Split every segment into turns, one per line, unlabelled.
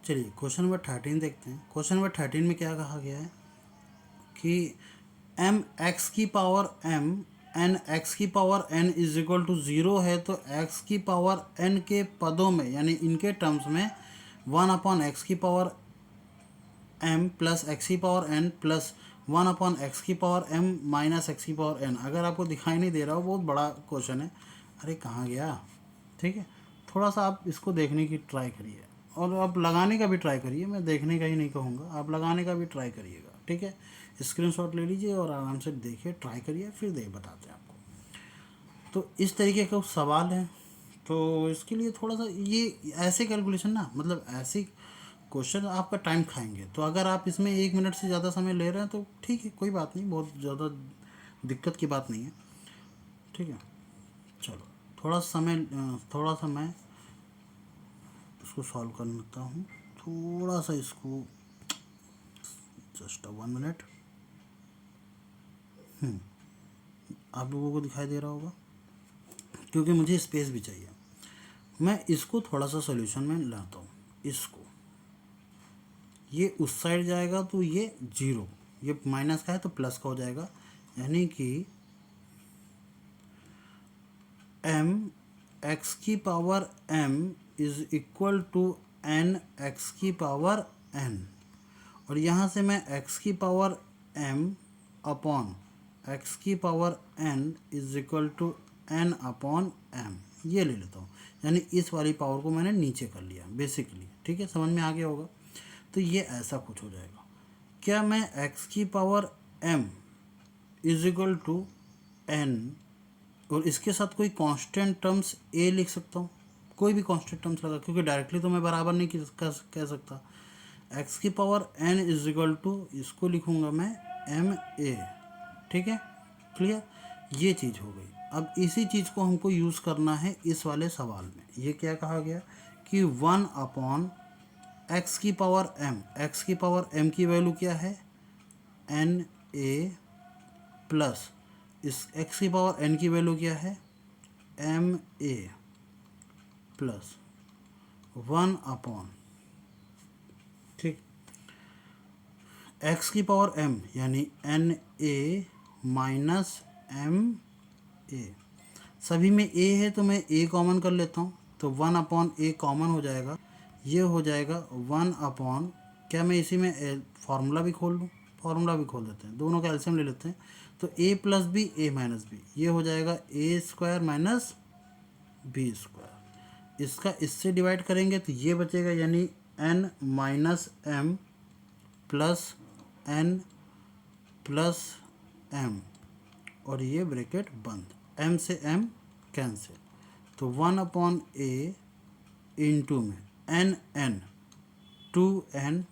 चलिए question number 13 देखते हैं। क्वेश्चन नंबर 13 में क्या कहा गया है कि एम एक्स की पावर एम एन एक्स की power n is equal to 0 है, तो एक्स की पावर एन के पदों में यानी इनके टर्म्स में 1/x की पावर एम प्लस एक्स की पावर एन प्लस 1/x की पावर एम माइनस एक्स की पावर एन। अगर आपको दिखाई नहीं दे रहा हो, बहुत बड़ा क्वेश्चन है। अरे कहाँ गया? ठीक है, थोड़ा सा आप इसको देखने की ट्राई करिए और आप लगाने का भी ट्राई करिए। मैं देखने का ही नहीं कहूँगा, आप लगाने का भी ट्राई करिएगा। ठीक है, स्क्रीनशॉट ले लीजिए और आराम से देखिए, ट्राई करिए, फिर बताते हैं आपको। तो इस तरीके का सवाल है, तो इसके लिए थोड़ा सा ये ऐसे कैलकुलेशन ना, मतलब ऐसे क्वेश्चन आपका टाइम खाएंगे। तो अगर आप इसमें 1 मिनट से ज़्यादा समय ले रहे हैं तो ठीक है, कोई बात नहीं, बहुत ज़्यादा दिक्कत की बात नहीं है। ठीक है, चलो थोड़ा सा मैं इसको सॉल्व करता हूँ। थोड़ा सा इसको जस्ट 1 मिनट। आप लोगों को दिखाई दे रहा होगा, क्योंकि मुझे स्पेस भी चाहिए। मैं इसको थोड़ा सा सॉल्यूशन में लाता हूँ। इसको ये उस साइड जाएगा तो ये 0, ये माइनस का है तो प्लस का हो जाएगा, यानी कि एम एक्स की power m is equal to n x की पावर एन। और यहाँ से मैं एक्स की पावर एम अपॉन एक्स की power n is equal to n upon m ये ले लेता हूँ, यानी इस वाली पावर को मैंने नीचे कर लिया बेसिकली। ठीक है, समझ में आ गया होगा। तो ये ऐसा कुछ हो जाएगा। क्या मैं एक्स की power m is equal to n और इसके साथ कोई कांस्टेंट टर्म्स ए लिख सकता हूँ? कोई भी कांस्टेंट टर्म्स लगा, क्योंकि डायरेक्टली तो मैं बराबर नहीं कह सकता। एक्स की power n is equal to, इसको लिखूँगा मैं एम ए। ठीक है, क्लियर, ये चीज़ हो गई। अब इसी चीज़ को हमको यूज़ करना है इस वाले सवाल में। ये क्या कहा गया कि 1/x की पावर एम, एक्स की पावर एम की वैल्यू क्या है एन ए, प्लस इस एक्स की पावर एन की वैल्यू क्या है एम ए, प्लस 1/, ठीक, एक्स की पावर एम यानी n a minus m a. सभी में ए है तो मैं ए कॉमन कर लेता हूँ, तो 1/a कॉमन हो जाएगा। ये हो जाएगा 1/, क्या मैं इसी में फार्मूला भी खोल लूँ? फार्मूला भी खोल देते हैं, दोनों का एलसीएम ले लेते हैं। तो a plus b a minus b, ये हो जाएगा a square minus b square. इसका इससे डिवाइड करेंगे तो ये बचेगा, यानी n minus m plus n plus m, और ये ब्रैकेट बंद, m से m कैंसिल। तो 1/a इंटू में n 2n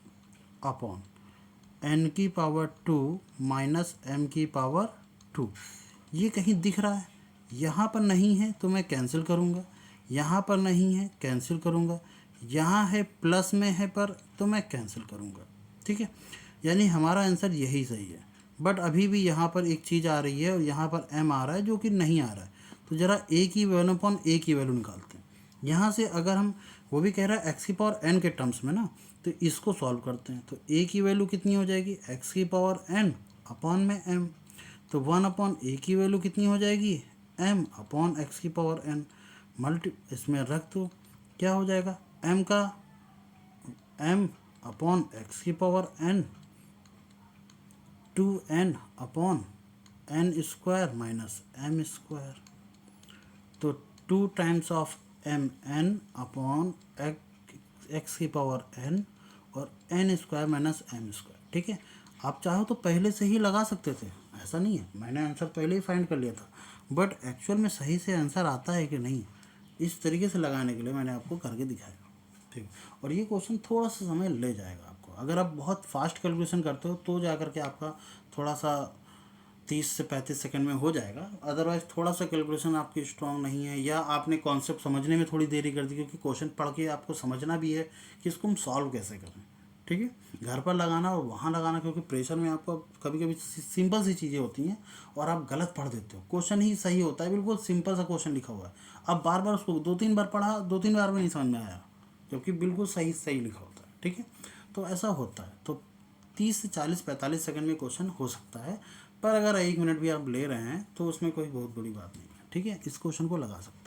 अपॉन n की पावर 2 माइनस m की पावर 2। ये कहीं दिख रहा है? यहाँ पर नहीं है तो मैं कैंसिल करूँगा, यहाँ पर नहीं है कैंसिल करूँगा, यहाँ है प्लस में है पर तो मैं कैंसिल करूँगा। ठीक है, यानी हमारा आंसर यही सही है। बट अभी भी यहाँ पर एक चीज़ आ रही है और यहाँ पर m आ रहा है जो कि नहीं आ रहा है। तो ज़रा a की वैल्यू अपॉन a की वैल्यू निकालते हैं। यहाँ से अगर हम, वो भी कह रहा है एक्स की पावर n के टर्म्स में ना, तो इसको सॉल्व करते हैं। तो a की वैल्यू कितनी हो जाएगी एक्स की पावर n अपॉन में m, तो 1/a की वैल्यू कितनी हो जाएगी m अपॉन एक्स की पावर n मल्टी, इसमें रख दो, क्या हो जाएगा m का m अपॉन एक्स की power n 2n upon n square minus m square. तो 2 times of m n upon x की पावर n और n square minus m square. ठीक है, आप चाहो तो पहले से ही लगा सकते थे, ऐसा नहीं है, मैंने आंसर पहले ही फाइंड कर लिया था। बट एक्चुअल में सही से आंसर आता है कि नहीं, इस तरीके से लगाने के लिए मैंने आपको करके दिखाया। ठीक, और ये क्वेश्चन थोड़ा सा समय ले जाएगा आपको। अगर आप बहुत फास्ट कैलकुलेशन करते हो तो जा करके आपका थोड़ा सा 30 से 35 सेकंड में हो जाएगा। अदरवाइज थोड़ा सा कैलकुलेशन आपकी स्ट्रांग नहीं है, या आपने कॉन्सेप्ट समझने में थोड़ी देरी कर दी, क्योंकि क्वेश्चन पढ़ के आपको समझना भी है कि इसको हम सॉल्व कैसे करें। ठीक है, घर पर लगाना और वहाँ लगाना, क्योंकि प्रेशर में आपको कभी कभी सिंपल सी चीज़ें होती हैं और आप गलत पढ़ देते हो। क्वेश्चन ही सही होता है, बिल्कुल सिंपल सा क्वेश्चन लिखा हुआ है, अब बार बार उसको 2-3 बार पढ़ा, 2-3 बार में नहीं समझ में आया, क्योंकि बिल्कुल सही लिखा होता है। ठीक है, तो ऐसा होता है। तो 30 से 40-45 सेकंड में क्वेश्चन हो सकता है, पर अगर 1 मिनट भी आप ले रहे हैं तो उसमें कोई बहुत बड़ी बात नहीं है, ठीक है, इस क्वेश्चन को लगा सकते हैं।